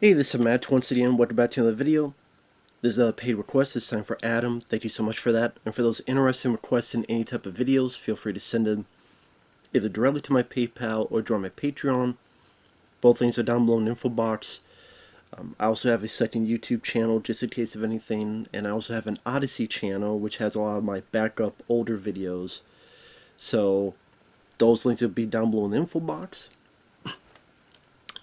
Hey, this is Matt once again. Welcome back to another video. This is a paid request this time for Adam. Thank you so much for that. And for those interested in requesting any type of videos, feel free to send them either directly to my PayPal or join my Patreon. Both links are down below in the info box. I also have a second YouTube channel just in case of anything. And I also have an Odysee channel which has a lot of my backup older videos. So those links will be down below in the info box.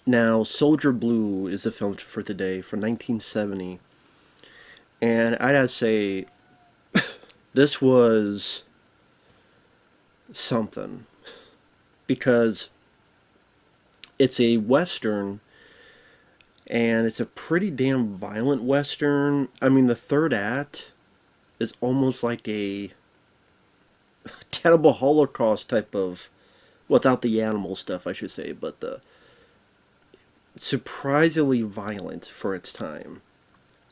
Now, Soldier Blue is the film for today, from 1970. And I gotta say, this was something. Because it's a Western, and it's a pretty damn violent Western. I mean, the third act is almost like a cannibal Holocaust type of, without the animal stuff, I should say, but the surprisingly violent for its time.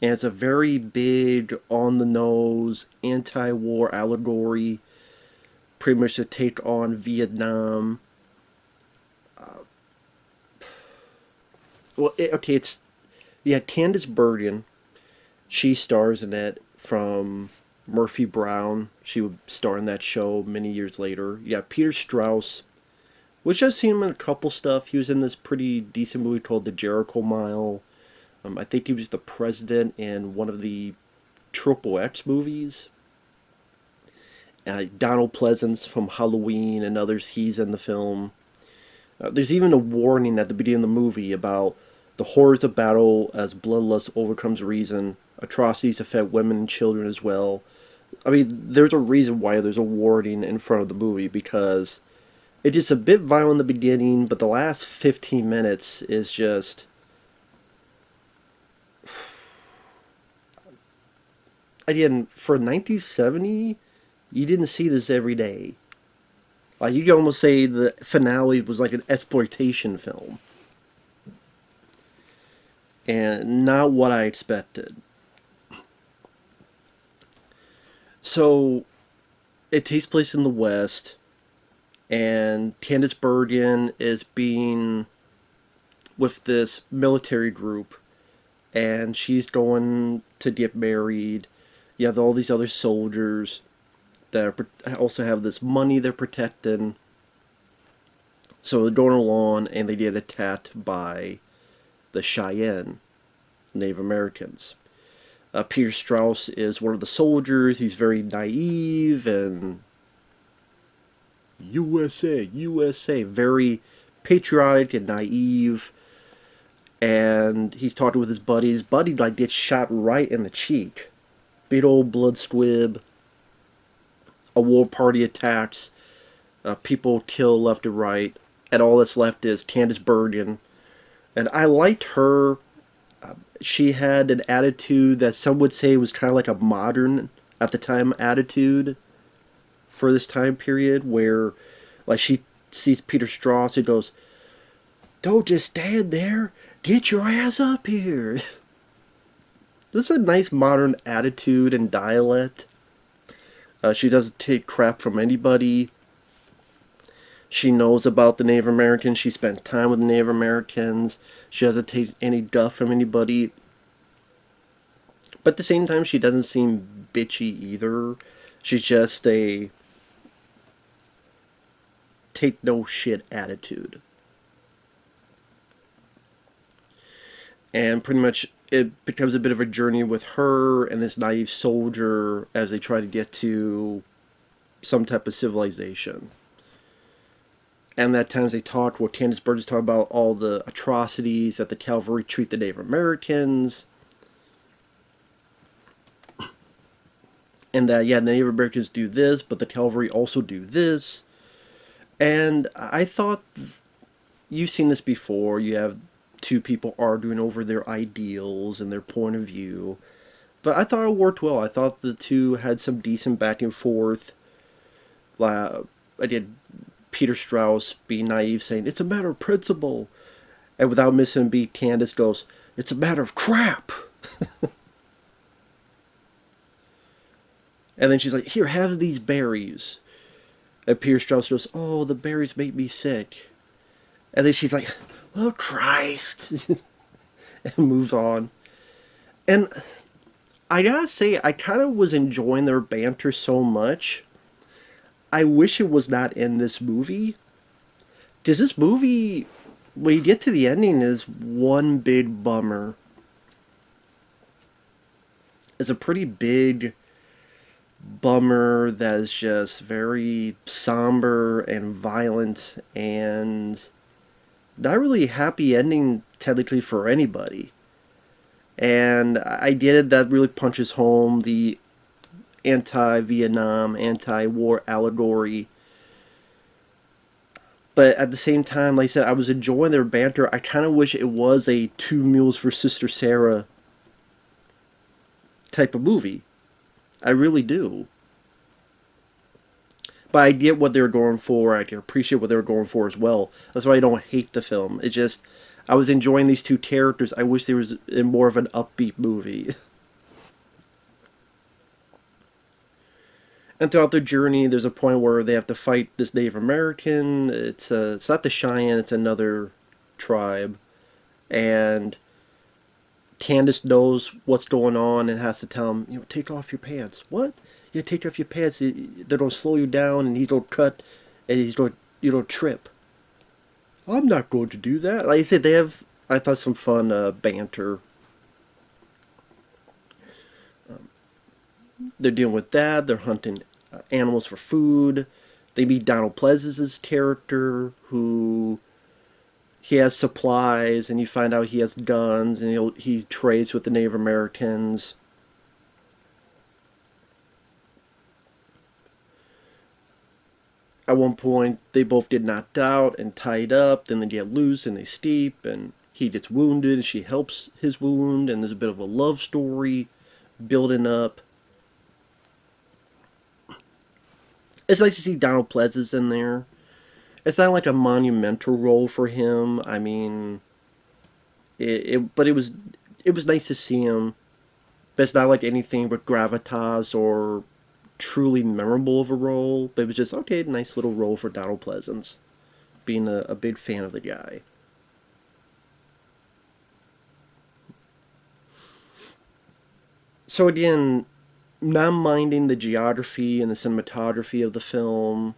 And it's a very big, on-the-nose, anti-war allegory, pretty much to take on Vietnam. It's... Yeah, Candice Bergen, she stars in it from Murphy Brown. She would star in that show many years later. Yeah, Peter Strauss, which I've seen him in a couple stuff. He was in this pretty decent movie called The Jericho Mile. I think he was the president in one of the Triple X movies. Donald Pleasence from Halloween and others, he's in the film. There's even a warning at the beginning of the movie about the horrors of battle as bloodlust overcomes reason. Atrocities affect women and children as well. I mean, there's a reason why there's a warning in front of the movie, because it's just a bit violent in the beginning, but the last 15 minutes is just... Again, for 1970, you didn't see this every day. Like, you could almost say the finale was like an exploitation film. And not what I expected. So, it takes place in the West, and Candice Bergen is being with this military group, and she's going to get married. You have all these other soldiers that also have this money they're protecting. So they're going along, and they get attacked by the Cheyenne, Native Americans. Peter Strauss is one of the soldiers. He's very naive and USA, USA, very patriotic and naive. And he's talking with his buddy. His buddy like gets shot right in the cheek. Big old blood squib. A war party attacks. People killed left and right. And all that's left is Candice Bergen. And I liked her. She had an attitude that some would say was kind of like a modern, at the time, attitude for this time period, where like she sees Peter Strauss and goes, "Don't just stand there, get your ass up here." This is a nice modern attitude and dialect. She doesn't take crap from anybody. She knows about the Native Americans. She spent time with the Native Americans. She doesn't take any guff from anybody. But at the same time, she doesn't seem bitchy either. She's just a take no shit attitude. And pretty much it becomes a bit of a journey with her and this naive soldier as they try to get to some type of civilization. And at times they talk, where Candice Bergen's talking about all the atrocities that the cavalry treat the Native Americans. And that, yeah, the Native Americans do this, but the cavalry also do this. And I thought, you've seen this before, you have two people arguing over their ideals and their point of view. But I thought it worked well. I thought the two had some decent back and forth. I did Peter Strauss being naive, saying, "It's a matter of principle." And without missing a beat, Candice goes, "It's a matter of crap." And then she's like, "Here, have these berries." And Peter Strauss goes, "Oh, the berries make me sick." And then she's like, "Oh, Christ." and moves on. And I gotta say, I kind of was enjoying their banter so much. I wish it was not in this movie. Because this movie, when you get to the ending, is one big bummer. It's a pretty big bummer that is just very somber and violent and not really a happy ending technically for anybody. And I did it that really punches home the anti-Vietnam, anti-war allegory. But at the same time, like I said, I was enjoying their banter. I kind of wish it was a Two Mules for Sister Sarah type of movie. I really do. But I get what they were going for. I can appreciate what they were going for as well. That's why I don't hate the film. It's just I was enjoying these two characters. I wish there was more of an upbeat movie. And throughout their journey, there's a point where they have to fight this Native American. It's not the Cheyenne. It's another tribe, and Candice knows what's going on and has to tell him, take off your pants. What? Yeah, take off your pants. They don't slow you down, and he's don't cut, and he's don't you don't trip. I'm not going to do that. Like I said, they have I thought some fun banter. They're dealing with that. They're hunting animals for food. They meet Donald Pleasence's character, who he has supplies, and you find out he has guns, and he trades with the Native Americans. At one point, they both get knocked out and tied up. Then they get loose and they steep, and he gets wounded, and she helps his wound, and there's a bit of a love story building up. It's nice to see Donald Pleasence in there. It's not like a monumental role for him. I mean, but it was nice to see him. But it's not like anything but gravitas or truly memorable of a role. But it was just okay, nice little role for Donald Pleasence. Being a big fan of the guy. So again, not minding the geography and the cinematography of the film.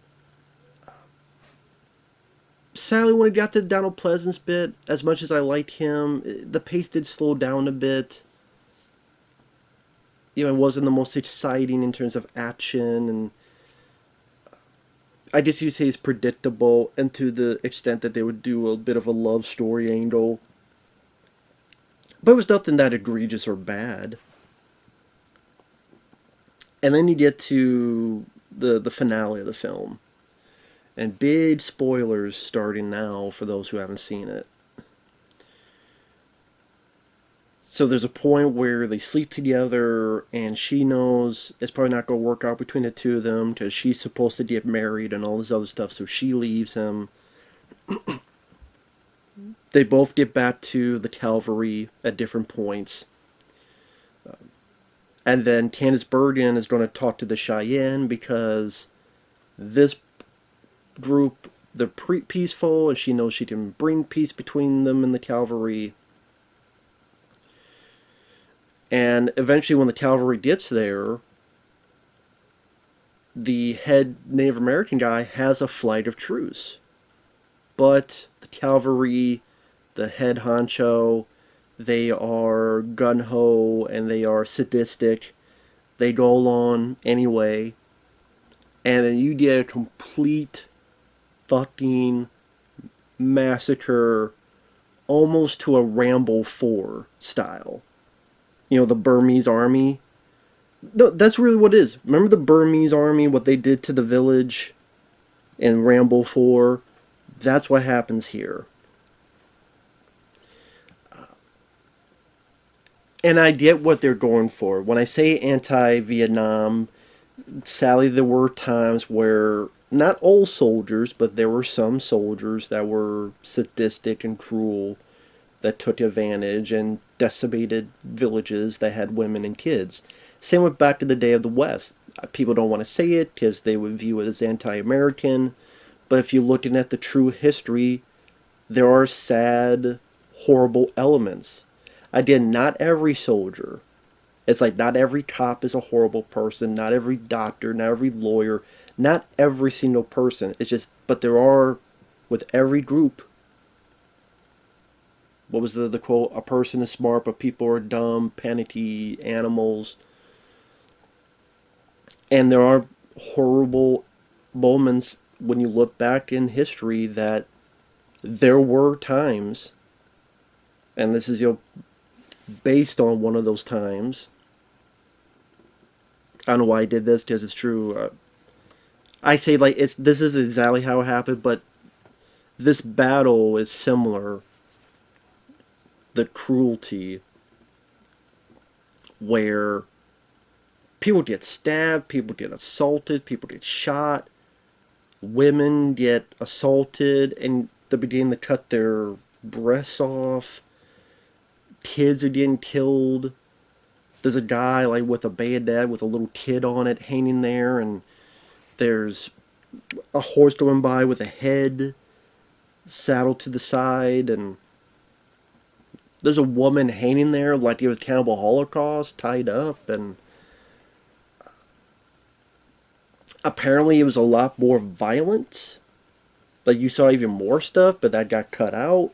Sadly, when it got to the Donald Pleasence bit, as much as I liked him, the pace did slow down a bit. It wasn't the most exciting in terms of action, and I guess you'd say it's predictable, and to the extent that they would do a bit of a love story angle. But it was nothing that egregious or bad. And then you get to the finale of the film. And big spoilers starting now for those who haven't seen it. So there's a point where they sleep together, and she knows it's probably not going to work out between the two of them because she's supposed to get married and all this other stuff, so she leaves him. They both get back to the Calvary at different points. And then Candice Bergen is going to talk to the Cheyenne because this group, they're peaceful, and she knows she can bring peace between them and the Calvary. And eventually when the Calvary gets there, the head Native American guy has a flight of truce. But the Calvary, the head honcho, they are gung-ho and they are sadistic. They go along anyway. And then you get a complete fucking massacre, almost to a Rambo 4 style. The Burmese army. No, that's really what it is. Remember the Burmese army, what they did to the village in Rambo 4? That's what happens here. And I get what they're going for. When I say anti-Vietnam, sadly there were times where, not all soldiers, but there were some soldiers that were sadistic and cruel, that took advantage and decimated villages that had women and kids. Same with back to the Day of the West. People don't want to say it because they would view it as anti-American, but if you're looking at the true history, there are sad, horrible elements. Again, not every soldier. It's like not every cop is a horrible person, not every doctor, not every lawyer, not every single person. It's just, but there are, with every group, what was the quote? A person is smart, but people are dumb, panicky animals. And there are horrible moments when you look back in history that there were times, and this is based on one of those times. I don't know why I did this because it's true. I say like this is exactly how it happened, but this battle is similar. The cruelty where people get stabbed, people get assaulted, people get shot, women get assaulted, and they begin to cut their breasts off. Kids are getting killed. There's a guy like with a bayonet with a little kid on it hanging there, and there's a horse going by with a head saddled to the side, and there's a woman hanging there like it was Cannibal Holocaust, tied up, and apparently it was a lot more violent. Like you saw even more stuff, but that got cut out.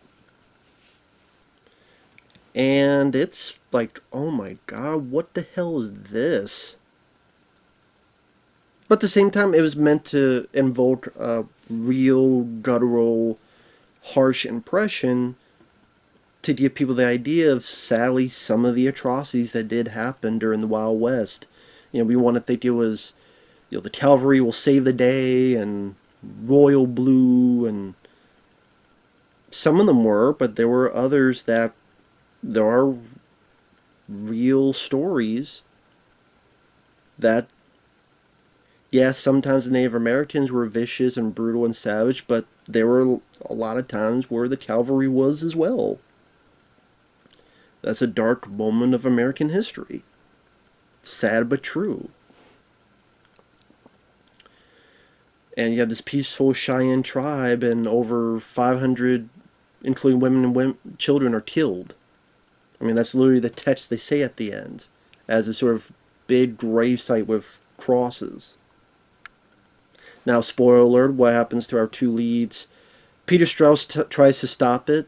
And it's like, oh my god, what the hell is this? But at the same time, it was meant to invoke a real, guttural, harsh impression to give people the idea of, sadly, some of the atrocities that did happen during the Wild West. We want to think it was, the cavalry will save the day and royal blue, and some of them were, but there were others that there are real stories that, yes, sometimes the Native Americans were vicious and brutal and savage, but there were a lot of times where the cavalry was as well. That's a dark moment of American history. Sad but true. And you have this peaceful Cheyenne tribe, and over 500, including women and children, are killed. I mean, that's literally the text they say at the end, as a sort of big gravesite with crosses. Now, spoiler alert, what happens to our two leads? Peter Strauss tries to stop it,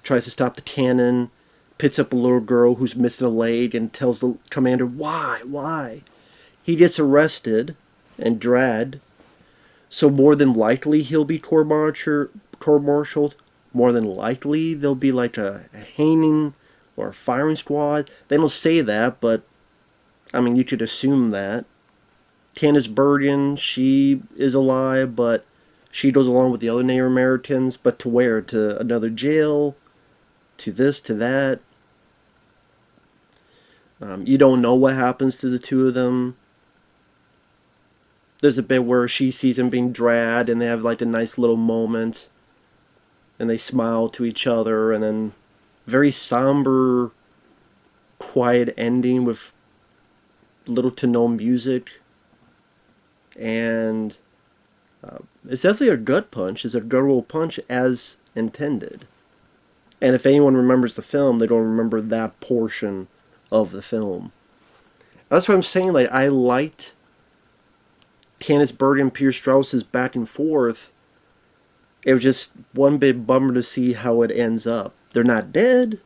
tries to stop the cannon, picks up a little girl who's missing a leg, and tells the commander, why? He gets arrested and dragged, so more than likely he'll be court-martialed. More than likely there'll be like a hanging or a firing squad. They don't say that, but I mean, you could assume that. Candice Bergen, she is alive, but she goes along with the other Native Americans, but to where? To another jail? To this, to that? You don't know what happens to the two of them. There's a bit where she sees him being dragged, and they have like a nice little moment, and they smile to each other, and then very somber, quiet ending with little to no music. And it's definitely a gut punch. It's a guttural punch as intended. And if anyone remembers the film, they don't remember that portion of the film. That's what I'm saying. Like, I liked Candice Bergen and Peter Strauss's back and forth. It was just one big bummer to see how it ends up. They're not dead.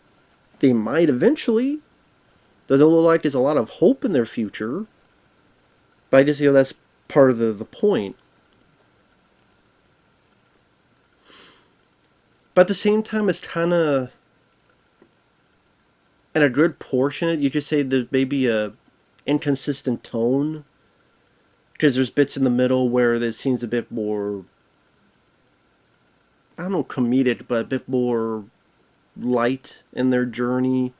They might eventually. Doesn't look like there's a lot of hope in their future. But I just feel that's part of the point. But at the same time, it's kind of, in a good portion, you could say there's maybe a inconsistent tone. Because there's bits in the middle where it seems a bit more, I don't know, comedic, but a bit more light in their journey.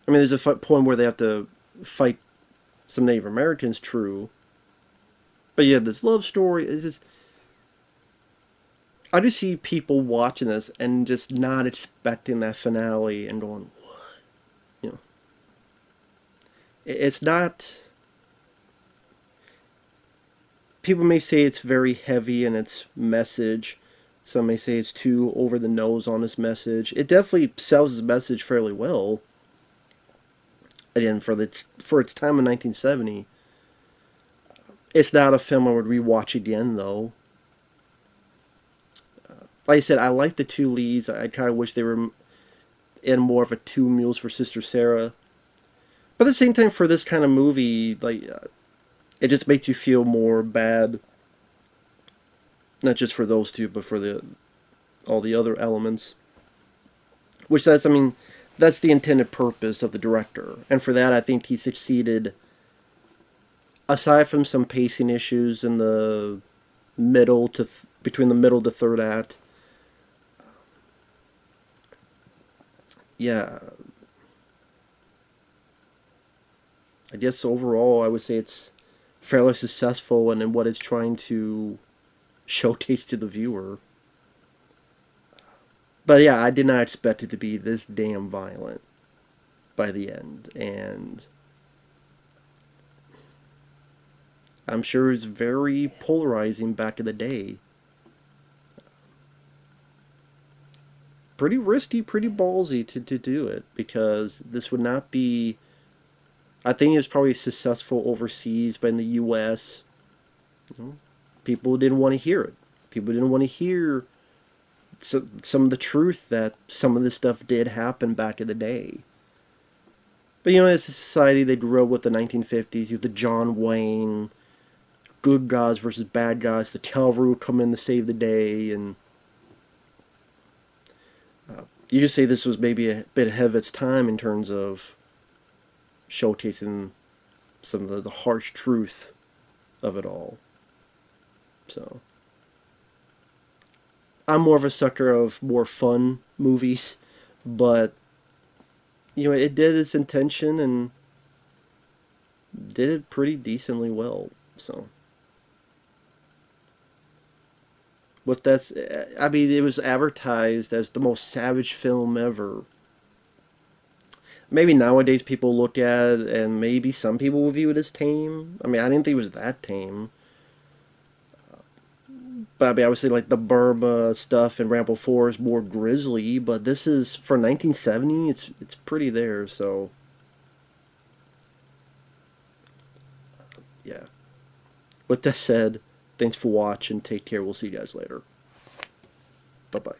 I mean, there's a point where they have to fight some Native Americans, true. But you have this love story. It's just, I just see people watching this and just not expecting that finale and going, what? It's not. People may say it's very heavy in its message, Some may say it's too over the nose on this message. It definitely sells its message fairly well. Again, for its time in 1970, it's not a film I would rewatch again, though. Like I said, I like the two leads. I kind of wish they were in more of a Two Mules for Sister Sarah. But at the same time, for this kind of movie, it just makes you feel more bad. Not just for those two, but for all the other elements. Which that's the intended purpose of the director. And for that, I think he succeeded. Aside from some pacing issues in the between the middle to third act, yeah, I guess overall I would say it's fairly successful in what it's trying to showcase to the viewer. But yeah, I did not expect it to be this damn violent by the end, and I'm sure it's very polarizing back in the day. Pretty risky, pretty ballsy to do it, because this would not be. I think it was probably successful overseas, but in the U.S., people didn't want to hear it. People didn't want to hear some of the truth that some of this stuff did happen back in the day. But as a society, they grew up with the 1950s, the John Wayne, good guys versus bad guys, the cavalry would come in to save the day, and you just say this was maybe a bit ahead of its time in terms of showcasing some of the harsh truth of it all. So I'm more of a sucker of more fun movies, but it did its intention and did it pretty decently well. So with that, it was advertised as the most savage film ever. Maybe nowadays people look at it and maybe some people will view it as tame. I didn't think it was that tame. But I would say like the Burma stuff and Rambo 4 is more grisly, but this is for 1970. It's pretty there. So yeah. With that said, thanks for watching. Take care. We'll see you guys later. Bye bye.